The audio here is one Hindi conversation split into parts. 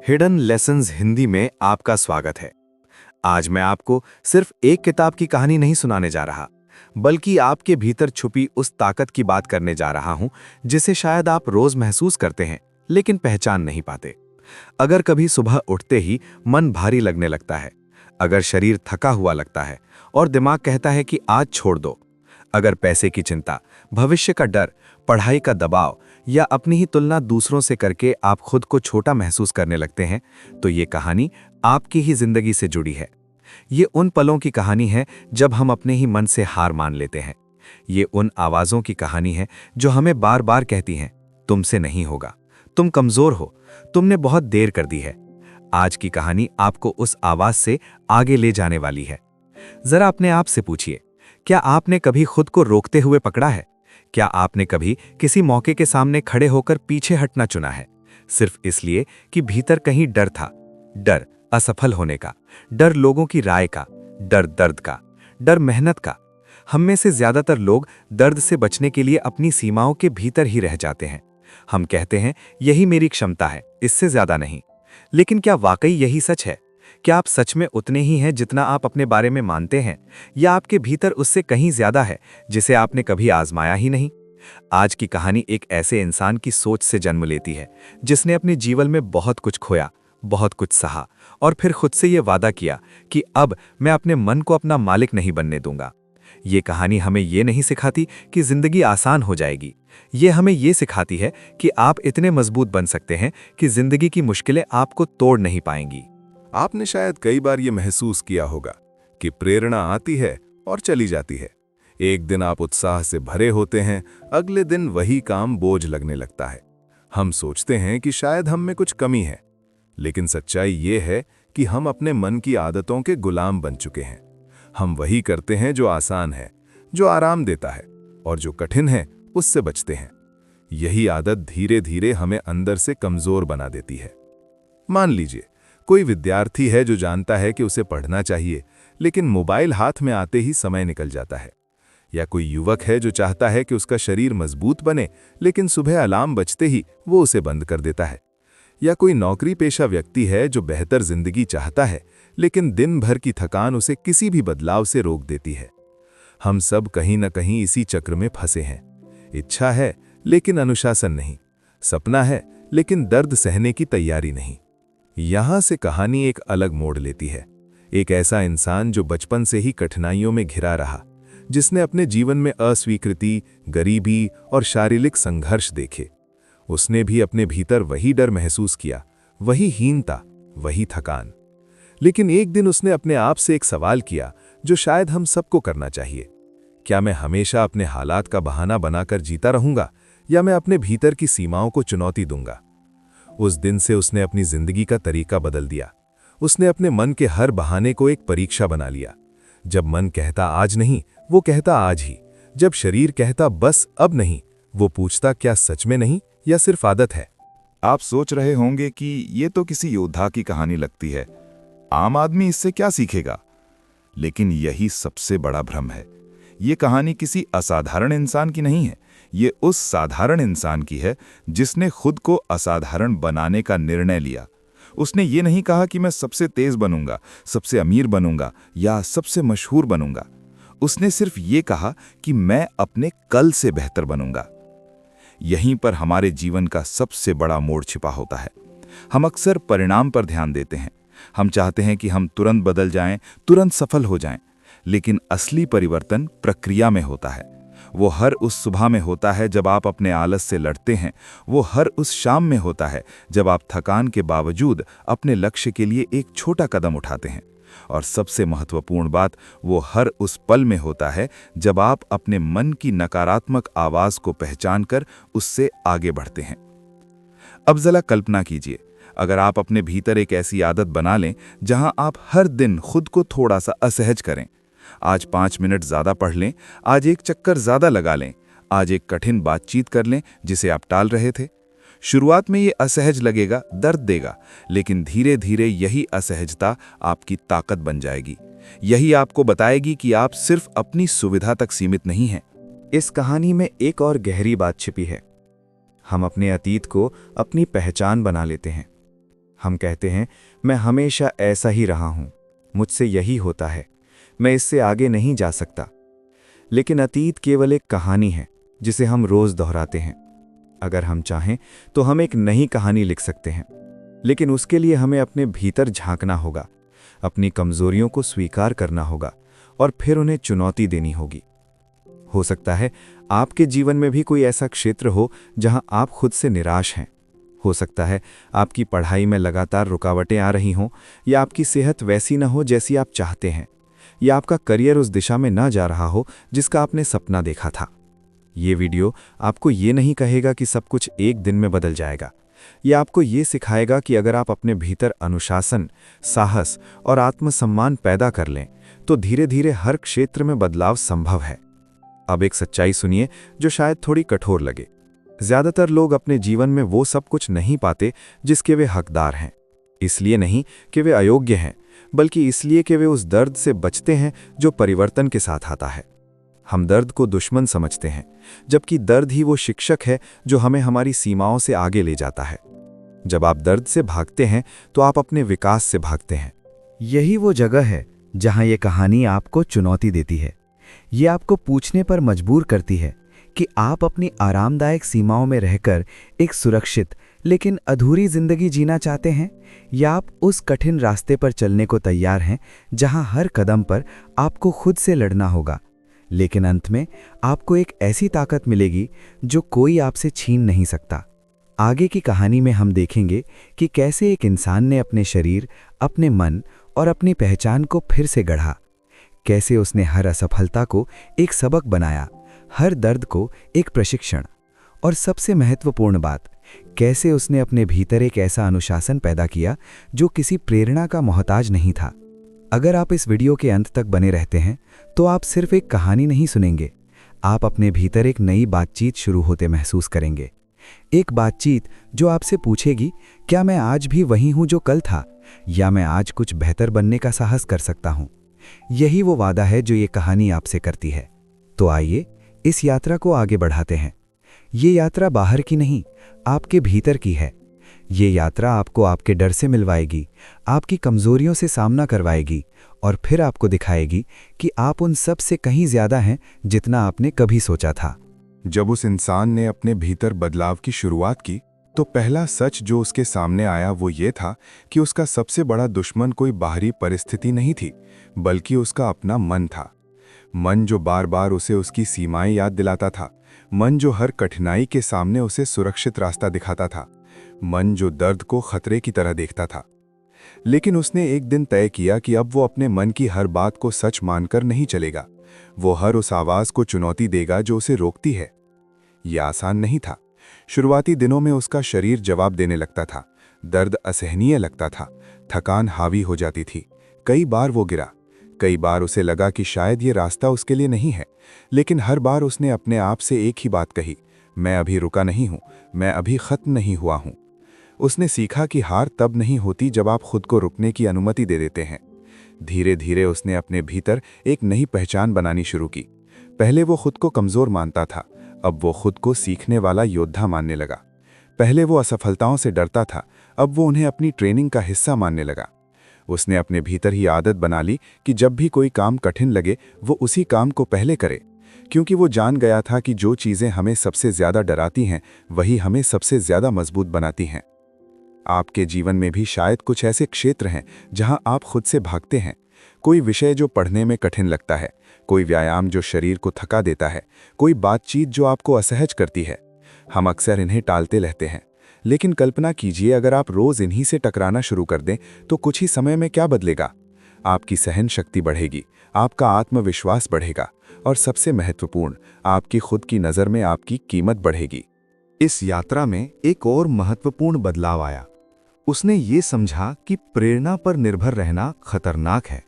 हिडन लेसन्स हिंदी में आपका स्वागत है। आज मैं आपको सिर्फ एक किताब की कहानी नहीं सुनाने जा रहा, बल्कि आपके भीतर छुपी उस ताकत की बात करने जा रहा हूं जिसे शायद आप रोज महसूस करते हैं लेकिन पहचान नहीं पाते। अगर कभी सुबह उठते ही मन भारी लगने लगता है, अगर शरीर थका हुआ लगता है और दिमाग कहता है कि आज छोड़ दो, अगर पैसे की चिंता, भविष्य का डर, पढ़ाई का दबाव या अपनी ही तुलना दूसरों से करके आप खुद को छोटा महसूस करने लगते हैं, तो ये कहानी आपकी ही जिंदगी से जुड़ी है। ये उन पलों की कहानी है जब हम अपने ही मन से हार मान लेते हैं। ये उन आवाज़ों की कहानी है जो हमें बार बार कहती हैं, तुमसे नहीं होगा, तुम कमज़ोर हो, तुमने बहुत देर कर दी है। आज की कहानी आपको उस आवाज़ से आगे ले जाने वाली है। ज़रा अपने आप से पूछिए, क्या आपने कभी खुद को रोकते हुए पकड़ा है? क्या आपने कभी किसी मौके के सामने खड़े होकर पीछे हटना चुना है, सिर्फ इसलिए कि भीतर कहीं डर था? डर असफल होने का, डर लोगों की राय का, डर दर्द का, डर मेहनत का। हम में से ज्यादातर लोग दर्द से बचने के लिए अपनी सीमाओं के भीतर ही रह जाते हैं। हम कहते हैं यही मेरी क्षमता है, इससे ज्यादा नहीं। लेकिन क्या वाकई यही सच है? क्या आप सच में उतने ही हैं जितना आप अपने बारे में मानते हैं, या आपके भीतर उससे कहीं ज्यादा है जिसे आपने कभी आजमाया ही नहीं? आज की कहानी एक ऐसे इंसान की सोच से जन्म लेती है जिसने अपने जीवन में बहुत कुछ खोया, बहुत कुछ सहा और फिर खुद से यह वादा किया कि अब मैं अपने मन को अपना मालिक नहीं बनने दूंगा। ये कहानी हमें ये नहीं सिखाती कि जिंदगी आसान हो जाएगी। ये हमें ये सिखाती है कि आप इतने मजबूत बन सकते हैं कि जिंदगी की मुश्किलें आपको तोड़ नहीं पाएंगी। आपने शायद कई बार ये महसूस किया होगा कि प्रेरणा आती है और चली जाती है। एक दिन आप उत्साह से भरे होते हैं, अगले दिन वही काम बोझ लगने लगता है। हम सोचते हैं कि शायद हम में कुछ कमी है, लेकिन सच्चाई ये है कि हम अपने मन की आदतों के गुलाम बन चुके हैं। हम वही करते हैं जो आसान है, जो आराम देता है, और जो कठिन है उससे बचते हैं। यही आदत धीरे धीरे हमें अंदर से कमजोर बना देती है। मान लीजिए कोई विद्यार्थी है जो जानता है कि उसे पढ़ना चाहिए, लेकिन मोबाइल हाथ में आते ही समय निकल जाता है। या कोई युवक है जो चाहता है कि उसका शरीर मजबूत बने, लेकिन सुबह अलार्म बजते ही वो उसे बंद कर देता है। या कोई नौकरी पेशा व्यक्ति है जो बेहतर जिंदगी चाहता है, लेकिन दिन भर की थकान उसे किसी भी बदलाव से रोक देती है। हम सब कहीं न कहीं इसी चक्र में फंसे हैं। इच्छा है लेकिन अनुशासन नहीं, सपना है लेकिन दर्द सहने की तैयारी नहीं। यहां से कहानी एक अलग मोड़ लेती है। एक ऐसा इंसान जो बचपन से ही कठिनाइयों में घिरा रहा, जिसने अपने जीवन में अस्वीकृति, गरीबी और शारीरिक संघर्ष देखे। उसने भी अपने भीतर वही डर महसूस किया, वही हीनता, वही थकान। लेकिन एक दिन उसने अपने आप से एक सवाल किया जो शायद हम सबको करना चाहिए। क्या मैं हमेशा अपने हालात का बहाना बनाकर जीता रहूंगा, या मैं अपने भीतर की सीमाओं को चुनौती दूंगा? उस दिन से उसने अपनी जिंदगी का तरीका बदल दिया। उसने अपने मन के हर बहाने को एक परीक्षा बना लिया। जब मन कहता आज नहीं, वो कहता आज ही। जब शरीर कहता बस अब नहीं, वो पूछता क्या सच में नहीं या सिर्फ आदत है। आप सोच रहे होंगे कि ये तो किसी योद्धा की कहानी लगती है, आम आदमी इससे क्या सीखेगा? लेकिन यही सबसे बड़ा भ्रम है। ये कहानी किसी असाधारण इंसान की नहीं है। ये उस साधारण इंसान की है जिसने खुद को असाधारण बनाने का निर्णय लिया। उसने ये नहीं कहा कि मैं सबसे तेज बनूंगा, सबसे अमीर बनूंगा या सबसे मशहूर बनूंगा। उसने सिर्फ ये कहा कि मैं अपने कल से बेहतर बनूंगा। यहीं पर हमारे जीवन का सबसे बड़ा मोड़ छिपा होता है। हम अक्सर परिणाम पर ध्यान देते हैं। हम चाहते हैं कि हम तुरंत बदल जाएं, तुरंत सफल हो जाएं। लेकिन असली परिवर्तन प्रक्रिया में होता है। वो हर उस सुबह में होता है जब आप अपने आलस से लड़ते हैं। वो हर उस शाम में होता है जब आप थकान के बावजूद अपने लक्ष्य के लिए एक छोटा कदम उठाते हैं। और सबसे महत्वपूर्ण बात, वो हर उस पल में होता है जब आप अपने मन की नकारात्मक आवाज को पहचानकर उससे आगे बढ़ते हैं। अब जरा कल्पना कीजिए, अगर आप अपने भीतर एक ऐसी आदत बना लें जहां आप हर दिन खुद को थोड़ा सा असहज करें। आज 5 मिनट ज्यादा पढ़ लें, आज एक चक्कर ज्यादा लगा लें, आज एक कठिन बातचीत कर लें जिसे आप टाल रहे थे। शुरुआत में ये असहज लगेगा, दर्द देगा, लेकिन धीरे धीरे यही असहजता आपकी ताकत बन जाएगी। यही आपको बताएगी कि आप सिर्फ अपनी सुविधा तक सीमित नहीं हैं। इस कहानी में एक और गहरी बात छिपी है। हम अपने अतीत को अपनी पहचान बना लेते हैं। हम कहते हैं, मैं हमेशा ऐसा ही रहा हूं, मुझसे यही होता है, मैं इससे आगे नहीं जा सकता। लेकिन अतीत केवल एक कहानी है जिसे हम रोज दोहराते हैं। अगर हम चाहें तो हम एक नई कहानी लिख सकते हैं, लेकिन उसके लिए हमें अपने भीतर झांकना होगा, अपनी कमजोरियों को स्वीकार करना होगा और फिर उन्हें चुनौती देनी होगी। हो सकता है आपके जीवन में भी कोई ऐसा क्षेत्र हो जहां आप खुद से निराश हैं। हो सकता है आपकी पढ़ाई में लगातार रुकावटें आ रही हों, या आपकी सेहत वैसी न हो जैसी आप चाहते हैं, या आपका करियर उस दिशा में ना जा रहा हो जिसका आपने सपना देखा था। ये वीडियो आपको ये नहीं कहेगा कि सब कुछ एक दिन में बदल जाएगा। यह आपको ये सिखाएगा कि अगर आप अपने भीतर अनुशासन, साहस और आत्मसम्मान पैदा कर लें तो धीरे धीरे हर क्षेत्र में बदलाव संभव है। अब एक सच्चाई सुनिए जो शायद थोड़ी कठोर लगे। ज्यादातर लोग अपने जीवन में वो सब कुछ नहीं पाते जिसके वे हकदार हैं। इसलिए नहीं कि वे अयोग्य हैं, बल्कि इसलिए कि वे उस दर्द से बचते हैं जो परिवर्तन के साथ आता है। हम दर्द को दुश्मन समझते हैं, जबकि दर्द ही वो शिक्षक है जो हमें हमारी सीमाओं से आगे ले जाता है। जब आप दर्द से भागते हैं तो आप अपने विकास से भागते हैं। यही वो जगह है जहां ये कहानी आपको चुनौती देती है। ये आपको पूछने पर मजबूर करती है कि आप अपनी आरामदायक सीमाओं में रहकर एक सुरक्षित लेकिन अधूरी जिंदगी जीना चाहते हैं, या आप उस कठिन रास्ते पर चलने को तैयार हैं जहां हर कदम पर आपको खुद से लड़ना होगा, लेकिन अंत में आपको एक ऐसी ताकत मिलेगी जो कोई आपसे छीन नहीं सकता। आगे की कहानी में हम देखेंगे कि कैसे एक इंसान ने अपने शरीर, अपने मन और अपनी पहचान को फिर से गढ़ा। कैसे उसने हर असफलता को एक सबक बनाया, हर दर्द को एक प्रशिक्षण, और सबसे महत्वपूर्ण बात, कैसे उसने अपने भीतर एक ऐसा अनुशासन पैदा किया जो किसी प्रेरणा का मोहताज नहीं था। अगर आप इस वीडियो के अंत तक बने रहते हैं तो आप सिर्फ एक कहानी नहीं सुनेंगे, आप अपने भीतर एक नई बातचीत शुरू होते महसूस करेंगे। एक बातचीत जो आपसे पूछेगी, क्या मैं आज भी वही हूं जो कल था, या मैं आज कुछ बेहतर बनने का साहस कर सकता हूं। यही वो वादा है जो ये कहानी आपसे करती है। तो आइए इस यात्रा को आगे बढ़ाते हैं। ये यात्रा बाहर की नहीं, आपके भीतर की है। ये यात्रा आपको आपके डर से मिलवाएगी, आपकी कमजोरियों से सामना करवाएगी, और फिर आपको दिखाएगी कि आप उन सब से कहीं ज्यादा हैं जितना आपने कभी सोचा था। जब उस इंसान ने अपने भीतर बदलाव की शुरुआत की तो पहला सच जो उसके सामने आया वो ये था कि उसका सबसे बड़ा दुश्मन कोई बाहरी परिस्थिति नहीं थी, बल्कि उसका अपना मन था। मन जो बार बार उसे उसकी सीमाएं याद दिलाता था, मन जो हर कठिनाई के सामने उसे सुरक्षित रास्ता दिखाता था, मन जो दर्द को खतरे की तरह देखता था। लेकिन उसने एक दिन तय किया कि अब वो अपने मन की हर बात को सच मानकर नहीं चलेगा। वो हर उस आवाज को चुनौती देगा जो उसे रोकती है। यह आसान नहीं था। शुरुआती दिनों में उसका शरीर जवाब देने लगता था, दर्द असहनीय लगता था, थकान हावी हो जाती थी। कई बार वो गिरा, कई बार उसे लगा कि शायद ये रास्ता उसके लिए नहीं है, लेकिन हर बार उसने अपने आप से एक ही बात कही, मैं अभी रुका नहीं हूं, मैं अभी खत्म नहीं हुआ हूं। उसने सीखा कि हार तब नहीं होती जब आप खुद को रुकने की अनुमति दे देते हैं। धीरे धीरे उसने अपने भीतर एक नई पहचान बनानी शुरू की। पहले वो खुद को कमजोर मानता था, अब वो खुद को सीखने वाला योद्धा मानने लगा। पहले वो असफलताओं से डरता था, अब वो उन्हें अपनी ट्रेनिंग का हिस्सा मानने लगा। उसने अपने भीतर ही आदत बना ली कि जब भी कोई काम कठिन लगे वो उसी काम को पहले करे, क्योंकि वो जान गया था कि जो चीज़ें हमें सबसे ज़्यादा डराती हैं वही हमें सबसे ज़्यादा मजबूत बनाती हैं। आपके जीवन में भी शायद कुछ ऐसे क्षेत्र हैं जहां आप खुद से भागते हैं। कोई विषय जो पढ़ने में कठिन लगता है, कोई व्यायाम जो शरीर को थका देता है, कोई बातचीत जो आपको असहज करती है। हम अक्सर इन्हें टालते रहते हैं, लेकिन कल्पना कीजिए अगर आप रोज इन्हीं से टकराना शुरू कर दें तो कुछ ही समय में क्या बदलेगा। आपकी सहन शक्ति बढ़ेगी, आपका आत्मविश्वास बढ़ेगा, और सबसे महत्वपूर्ण, आपकी खुद की नज़र में आपकी कीमत बढ़ेगी। इस यात्रा में एक और महत्वपूर्ण बदलाव आया। उसने ये समझा कि प्रेरणा पर निर्भर रहना खतरनाक है।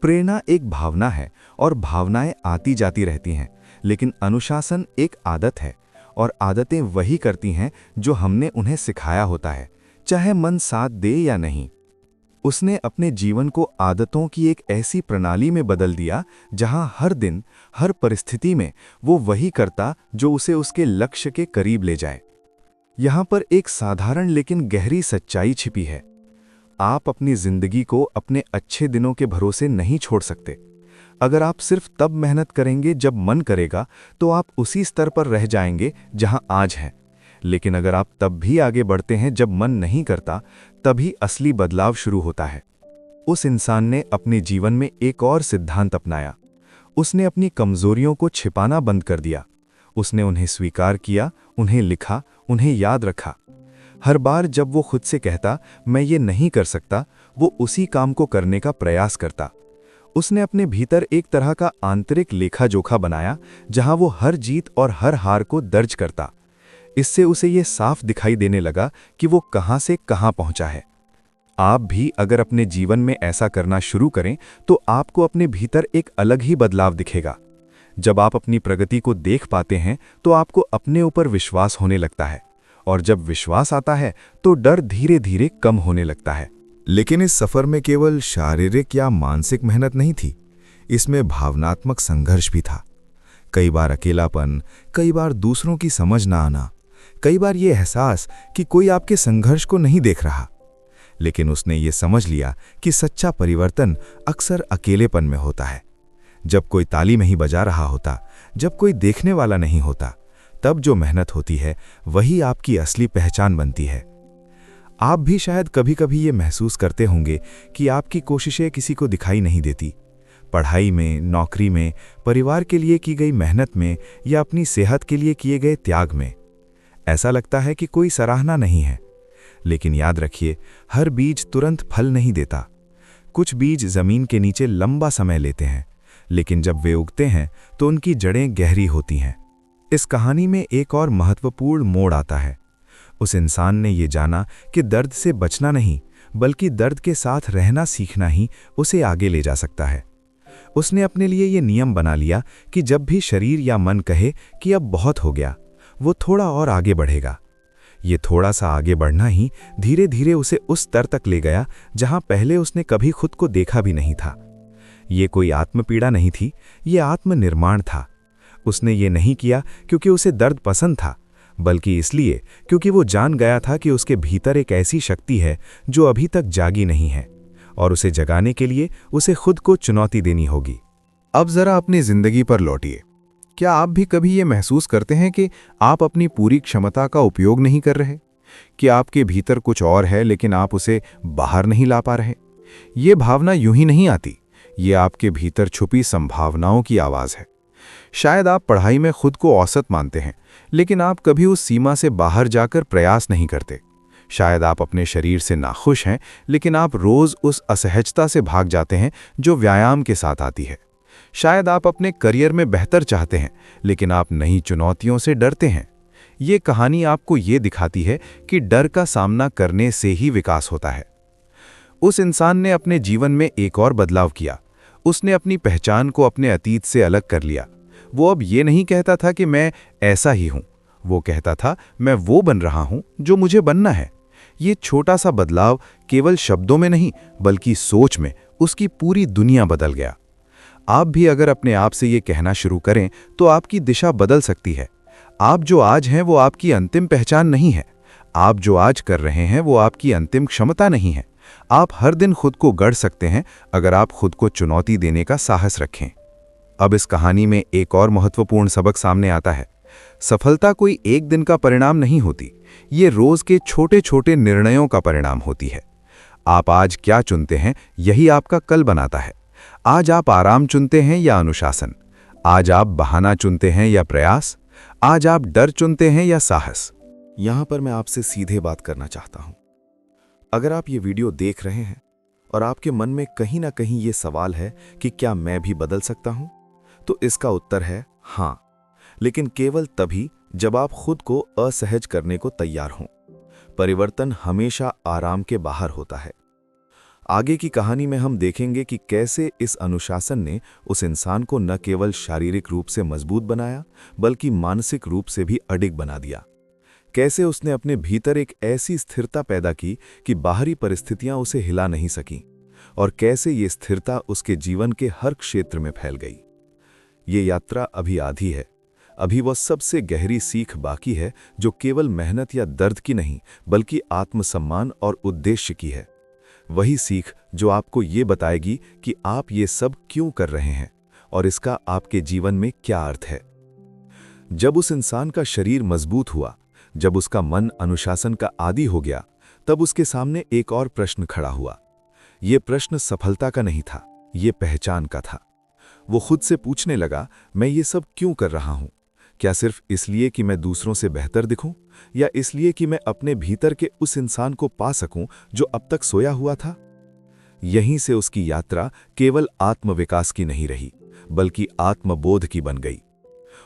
प्रेरणा एक भावना है और भावनाएं आती जाती रहती हैं, लेकिन अनुशासन एक आदत है, और आदतें वही करती हैं जो हमने उन्हें सिखाया होता है, चाहे मन साथ दे या नहीं। उसने अपने जीवन को आदतों की एक ऐसी प्रणाली में बदल दिया जहां हर दिन, हर परिस्थिति में वो वही करता जो उसे उसके लक्ष्य के करीब ले जाए। यहां पर एक साधारण लेकिन गहरी सच्चाई छिपी है। आप अपनी जिंदगी को अपने अच्छे दिनों के भरोसे नहीं छोड़ सकते। अगर आप सिर्फ तब मेहनत करेंगे जब मन करेगा, तो आप उसी स्तर पर रह जाएंगे जहां आज हैं। लेकिन अगर आप तब भी आगे बढ़ते हैं जब मन नहीं करता, तभी असली बदलाव शुरू होता है। उस इंसान ने अपने जीवन में एक और सिद्धांत अपनाया। उसने अपनी कमजोरियों को छिपाना बंद कर दिया। उसने उन्हें स्वीकार किया, उन्हें लिखा, उन्हें याद रखा। हर बार जब वो खुद से कहता, मैं ये नहीं कर सकता, वो उसी काम को करने का प्रयास करता। उसने अपने भीतर एक तरह का आंतरिक लेखा जोखा बनाया, जहां वो हर जीत और हर हार को दर्ज करता। इससे उसे ये साफ दिखाई देने लगा कि वो कहां से कहां पहुंचा है। आप भी अगर अपने जीवन में ऐसा करना शुरू करें, तो आपको अपने भीतर एक अलग ही बदलाव दिखेगा। जब आप अपनी प्रगति को देख पाते हैं, तो आपको अपने ऊपर विश्वास होने लगता है, और जब विश्वास आता है, तो डर धीरे धीरे कम होने लगता है। लेकिन इस सफर में केवल शारीरिक या मानसिक मेहनत नहीं थी, इसमें भावनात्मक संघर्ष भी था। कई बार अकेलापन, कई बार दूसरों की समझ ना आना, कई बार ये एहसास कि कोई आपके संघर्ष को नहीं देख रहा। लेकिन उसने ये समझ लिया कि सच्चा परिवर्तन अक्सर अकेलेपन में होता है। जब कोई ताली नहीं बजा रहा होता, जब कोई देखने वाला नहीं होता, तब जो मेहनत होती है वही आपकी असली पहचान बनती है। आप भी शायद कभी कभी ये महसूस करते होंगे कि आपकी कोशिशें किसी को दिखाई नहीं देती। पढ़ाई में, नौकरी में, परिवार के लिए की गई मेहनत में, या अपनी सेहत के लिए किए गए त्याग में। ऐसा लगता है कि कोई सराहना नहीं है। लेकिन याद रखिए, हर बीज तुरंत फल नहीं देता। कुछ बीज जमीन के नीचे लंबा समय लेते हैं, लेकिन जब वे उगते हैं तो उनकी जड़ें गहरी होती हैं। इस कहानी में एक और महत्वपूर्ण मोड़ आता है। उस इंसान ने ये जाना कि दर्द से बचना नहीं, बल्कि दर्द के साथ रहना सीखना ही उसे आगे ले जा सकता है। उसने अपने लिए ये नियम बना लिया कि जब भी शरीर या मन कहे कि अब बहुत हो गया, वो थोड़ा और आगे बढ़ेगा। ये थोड़ा सा आगे बढ़ना ही धीरे धीरे उसे उस स्तर तक ले गया जहां पहले उसने कभी खुद को देखा भी नहीं था। ये कोई आत्मपीड़ा नहीं थी, ये आत्मनिर्माण था। उसने ये नहीं किया क्योंकि उसे दर्द पसंद था, बल्कि इसलिए क्योंकि वो जान गया था कि उसके भीतर एक ऐसी शक्ति है जो अभी तक जागी नहीं है, और उसे जगाने के लिए उसे खुद को चुनौती देनी होगी। अब जरा अपनी जिंदगी पर लौटिए। क्या आप भी कभी ये महसूस करते हैं कि आप अपनी पूरी क्षमता का उपयोग नहीं कर रहे, कि आपके भीतर कुछ और है लेकिन आप उसे बाहर नहीं ला पा रहे? ये भावना यूं ही नहीं आती, ये आपके भीतर छुपी संभावनाओं की आवाज है। शायद आप पढ़ाई में खुद को औसत मानते हैं, लेकिन आप कभी उस सीमा से बाहर जाकर प्रयास नहीं करते। शायद आप अपने शरीर से नाखुश हैं, लेकिन आप रोज उस असहजता से भाग जाते हैं जो व्यायाम के साथ आती है। शायद आप अपने करियर में बेहतर चाहते हैं, लेकिन आप नई चुनौतियों से डरते हैं। ये कहानी आपको ये दिखाती है कि डर का सामना करने से ही विकास होता है। उस इंसान ने अपने जीवन में एक और बदलाव किया। उसने अपनी पहचान को अपने अतीत से अलग कर लिया। वो अब ये नहीं कहता था कि मैं ऐसा ही हूं, वो कहता था मैं वो बन रहा हूं जो मुझे बनना है। ये छोटा सा बदलाव केवल शब्दों में नहीं, बल्कि सोच में उसकी पूरी दुनिया बदल गया। आप भी अगर अपने आप से ये कहना शुरू करें, तो आपकी दिशा बदल सकती है। आप जो आज हैं वो आपकी अंतिम पहचान नहीं है। आप जो आज कर रहे हैं वो आपकी अंतिम क्षमता नहीं है। आप हर दिन खुद को गढ़ सकते हैं अगर आप खुद को चुनौती देने का साहस रखें। अब इस कहानी में एक और महत्वपूर्ण सबक सामने आता है। सफलता कोई एक दिन का परिणाम नहीं होती, ये रोज के छोटे छोटे निर्णयों का परिणाम होती है। आप आज क्या चुनते हैं, यही आपका कल बनाता है। आज आप आराम चुनते हैं या अनुशासन? आज आप बहाना चुनते हैं या प्रयास? आज आप डर चुनते हैं या साहस? यहां पर मैं आपसे सीधे बात करना चाहता हूं। अगर आप ये वीडियो देख रहे हैं और आपके मन में कहीं ना कहीं ये सवाल है कि क्या मैं भी बदल सकता हूं, तो इसका उत्तर है हां, लेकिन केवल तभी जब आप खुद को असहज करने को तैयार हों। परिवर्तन हमेशा आराम के बाहर होता है। आगे की कहानी में हम देखेंगे कि कैसे इस अनुशासन ने उस इंसान को न केवल शारीरिक रूप से मजबूत बनाया, बल्कि मानसिक रूप से भी अडिग बना दिया। कैसे उसने अपने भीतर एक ऐसी स्थिरता पैदा की कि बाहरी परिस्थितियां उसे हिला नहीं सकीं, और कैसे ये स्थिरता उसके जीवन के हर क्षेत्र में फैल गई। ये यात्रा अभी आधी है। अभी वह सबसे गहरी सीख बाकी है, जो केवल मेहनत या दर्द की नहीं, बल्कि आत्मसम्मान और उद्देश्य की है। वही सीख जो आपको ये बताएगी कि आप ये सब क्यों कर रहे हैं और इसका आपके जीवन में क्या अर्थ है। जब उस इंसान का शरीर मजबूत हुआ, जब उसका मन अनुशासन का आदी हो गया, तब उसके सामने एक और प्रश्न खड़ा हुआ। ये प्रश्न सफलता का नहीं था, ये पहचान का था। वो खुद से पूछने लगा, मैं ये सब क्यों कर रहा हूं? क्या सिर्फ इसलिए कि मैं दूसरों से बेहतर दिखूं, या इसलिए कि मैं अपने भीतर के उस इंसान को पा सकूं जो अब तक सोया हुआ था? यहीं से उसकी यात्रा केवल आत्मविकास की नहीं रही, बल्कि आत्मबोध की बन गई।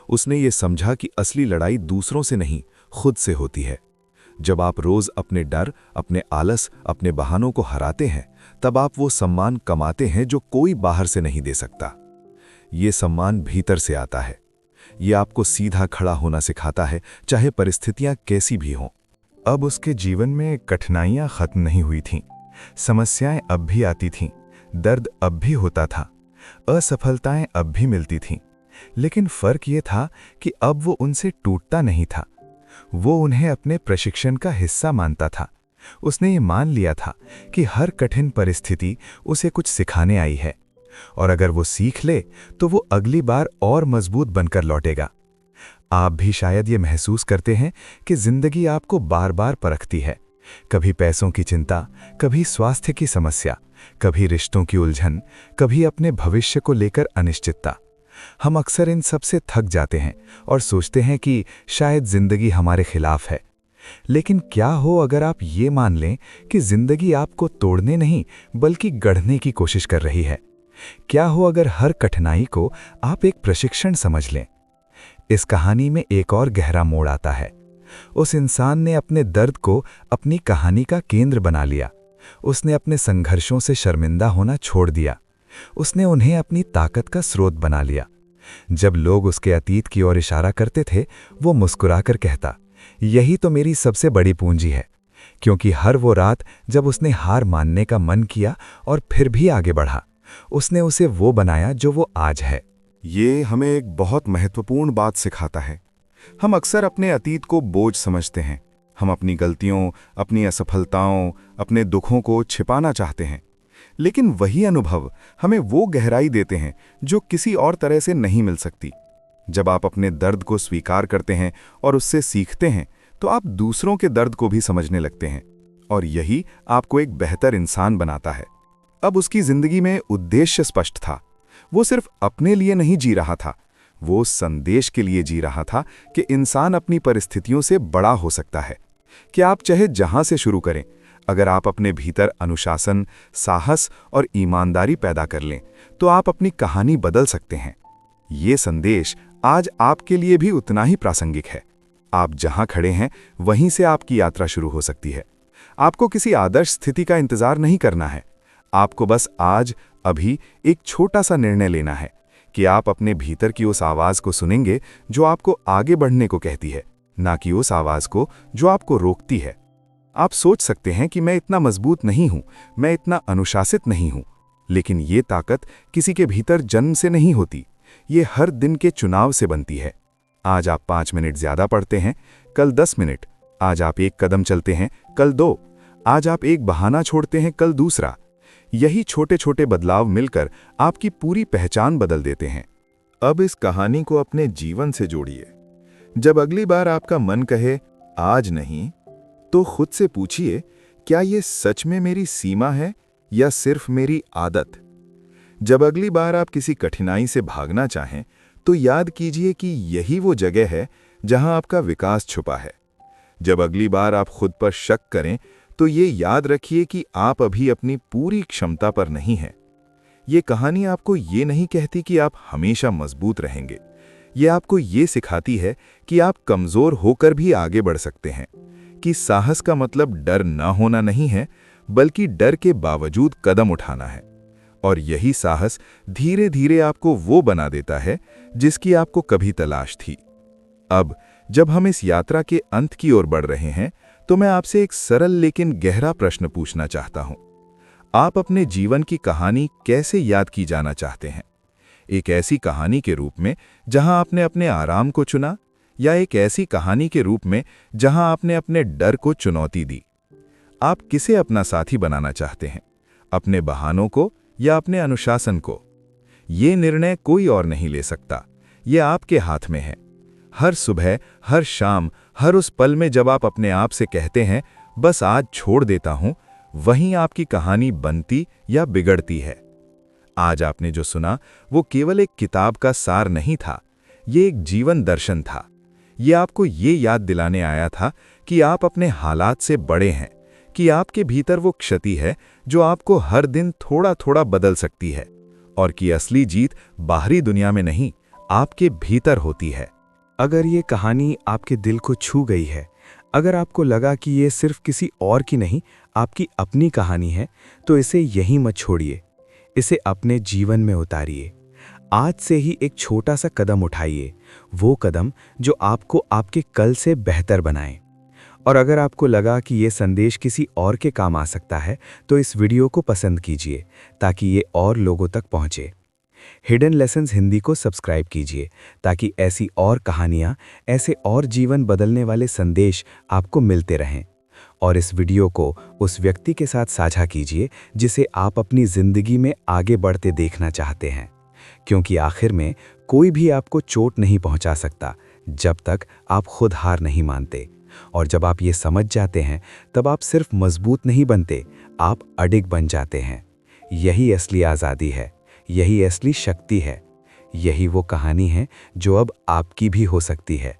उसने ये समझा कि असली लड़ाई दूसरों से नहीं, खुद से होती है। जब आप रोज अपने डर, अपने आलस, अपने बहानों को हराते हैं, तब आप वो सम्मान कमाते हैं जो कोई बाहर से नहीं दे सकता। ये सम्मान भीतर से आता है। ये आपको सीधा खड़ा होना सिखाता है, चाहे परिस्थितियां कैसी भी हों। अब उसके जीवन में कठिनाइयां खत्म नहीं हुई थीं, समस्याएं अब भी आती थीं, दर्द अब भी होता था, असफलताएं अब भी मिलती थीं, लेकिन फर्क ये था कि अब वो उनसे टूटता नहीं था। वो उन्हें अपने प्रशिक्षण का हिस्सा मानता था। उसने ये मान लिया था कि हर कठिन परिस्थिति उसे कुछ सिखाने आई है, और अगर वो सीख ले तो वो अगली बार और मजबूत बनकर लौटेगा। आप भी शायद ये महसूस करते हैं कि जिंदगी आपको बार बार परखती है। कभी पैसों की चिंता, कभी स्वास्थ्य की समस्या, कभी रिश्तों की उलझन, कभी अपने भविष्य को लेकर अनिश्चितता। हम अक्सर इन सब से थक जाते हैं और सोचते हैं कि शायद जिंदगी हमारे खिलाफ है। लेकिन क्या हो अगर आप ये मान लें कि जिंदगी आपको तोड़ने नहीं बल्कि गढ़ने की कोशिश कर रही है? क्या हो अगर हर कठिनाई को आप एक प्रशिक्षण समझ लें? इस कहानी में एक और गहरा मोड़ आता है। उस इंसान ने अपने दर्द को अपनी कहानी का केंद्र बना लिया। उसने अपने संघर्षों से शर्मिंदा होना छोड़ दिया। उसने उन्हें अपनी ताकत का स्रोत बना लिया। जब लोग उसके अतीत की ओर इशारा करते थे, वो मुस्कुराकर कहता, यही तो मेरी सबसे बड़ी पूंजी है। क्योंकि हर वो रात जब उसने हार मानने का मन किया और फिर भी आगे बढ़ा, उसने उसे वो बनाया जो वो आज है। ये हमें एक बहुत महत्वपूर्ण बात सिखाता है। हम अक्सर अपने अतीत को बोझ समझते हैं। हम अपनी गलतियों, अपनी असफलताओं, अपने दुखों को छिपाना चाहते हैं। लेकिन वही अनुभव हमें वो गहराई देते हैं जो किसी और तरह से नहीं मिल सकती। जब आप अपने दर्द को स्वीकार करते हैं और उससे सीखते हैं, तो आप दूसरों के दर्द को भी समझने लगते हैं, और यही आपको एक बेहतर इंसान बनाता है। अब उसकी जिंदगी में उद्देश्य स्पष्ट था। वो सिर्फ अपने लिए नहीं जी रहा था, वो संदेश के लिए जी रहा था कि इंसान अपनी परिस्थितियों से बड़ा हो सकता है। कि आप चाहे जहां से शुरू करें, अगर आप अपने भीतर अनुशासन, साहस और ईमानदारी पैदा कर लें, तो आप अपनी कहानी बदल सकते हैं। ये संदेश आज आपके लिए भी उतना ही प्रासंगिक है। आप जहां खड़े हैं, वहीं से आपकी यात्रा शुरू हो सकती है। आपको किसी आदर्श स्थिति का इंतजार नहीं करना है। आपको बस आज, अभी एक छोटा सा निर्णय लेना है कि आप अपने भीतर की उस आवाज को सुनेंगे जो आपको आगे बढ़ने को कहती है, ना कि उस आवाज को जो आपको रोकती है। आप सोच सकते हैं कि मैं इतना मजबूत नहीं हूं, मैं इतना अनुशासित नहीं हूं, लेकिन ये ताकत किसी के भीतर जन्म से नहीं होती। ये हर दिन के चुनाव से बनती है। आज आप 5 मिनट ज्यादा पढ़ते हैं, कल 10 मिनट। आज आप एक कदम चलते हैं, कल 2। आज आप एक बहाना छोड़ते हैं, कल दूसरा। यही छोटे छोटे बदलाव मिलकर आपकी पूरी पहचान बदल देते हैं। अब इस कहानी को अपने जीवन से जोड़िए। जब अगली बार आपका मन कहे आज नहीं, तो खुद से पूछिए, क्या ये सच में मेरी सीमा है या सिर्फ मेरी आदत? जब अगली बार आप किसी कठिनाई से भागना चाहें, तो याद कीजिए कि यही वो जगह है जहां आपका विकास छुपा है। जब अगली बार आप खुद पर शक करें, तो ये याद रखिए कि आप अभी अपनी पूरी क्षमता पर नहीं हैं। ये कहानी आपको ये नहीं कहती कि आप हमेशा मजबूत रहेंगे। ये आपको ये सिखाती है कि आप कमजोर होकर भी आगे बढ़ सकते हैं, कि साहस का मतलब डर न होना नहीं है, बल्कि डर के बावजूद कदम उठाना है। और यही साहस धीरे धीरे आपको वो बना देता है जिसकी आपको कभी तलाश थी। अब जब हम इस यात्रा के अंत की ओर बढ़ रहे हैं, तो मैं आपसे एक सरल लेकिन गहरा प्रश्न पूछना चाहता हूं। आप अपने जीवन की कहानी कैसे याद की जाना चाहते हैं? एक ऐसी कहानी के रूप में जहां आपने अपने आराम को चुना, या एक ऐसी कहानी के रूप में जहां आपने अपने डर को चुनौती दी? आप किसे अपना साथी बनाना चाहते हैं? अपने बहानों को या अपने अनुशासन को। ये निर्णय कोई और नहीं ले सकता, ये आपके हाथ में है। हर सुबह, हर शाम, हर उस पल में जब आप अपने आप से कहते हैं बस आज छोड़ देता हूं, वहीं आपकी कहानी बनती या बिगड़ती है। आज आपने जो सुना वो केवल एक किताब का सार नहीं था, ये एक जीवन दर्शन था। ये आपको ये याद दिलाने आया था कि आप अपने हालात से बड़े हैं, कि आपके भीतर वो क्षति है जो आपको हर दिन थोड़ा थोड़ा बदल सकती है, और कि असली जीत बाहरी दुनिया में नहीं, आपके भीतर होती है। अगर ये कहानी आपके दिल को छू गई है, अगर आपको लगा कि ये सिर्फ किसी और की नहीं, आपकी अपनी कहानी है, तो इसे यहीं मत छोड़िए। इसे अपने जीवन में उतारिए। आज से ही एक छोटा सा कदम उठाइए, वो कदम जो आपको आपके कल से बेहतर बनाए। और अगर आपको लगा कि ये संदेश किसी और के काम आ सकता है, तो इस वीडियो को पसंद कीजिए ताकि ये और लोगों तक पहुंचे। हिडन लेसन्स हिंदी को सब्सक्राइब कीजिए ताकि ऐसी और कहानियां, ऐसे और जीवन बदलने वाले संदेश आपको मिलते रहें। और इस वीडियो को उस व्यक्ति के साथ साझा कीजिए जिसे आप अपनी जिंदगी में आगे बढ़ते देखना चाहते हैं, क्योंकि आखिर में कोई भी आपको चोट नहीं पहुंचा सकता जब तक आप खुद हार नहीं मानते। और जब आप ये समझ जाते हैं, तब आप सिर्फ मजबूत नहीं बनते, आप अडिग बन जाते हैं। यही असली आज़ादी है, यही असली शक्ति है, यही वो कहानी है जो अब आपकी भी हो सकती है।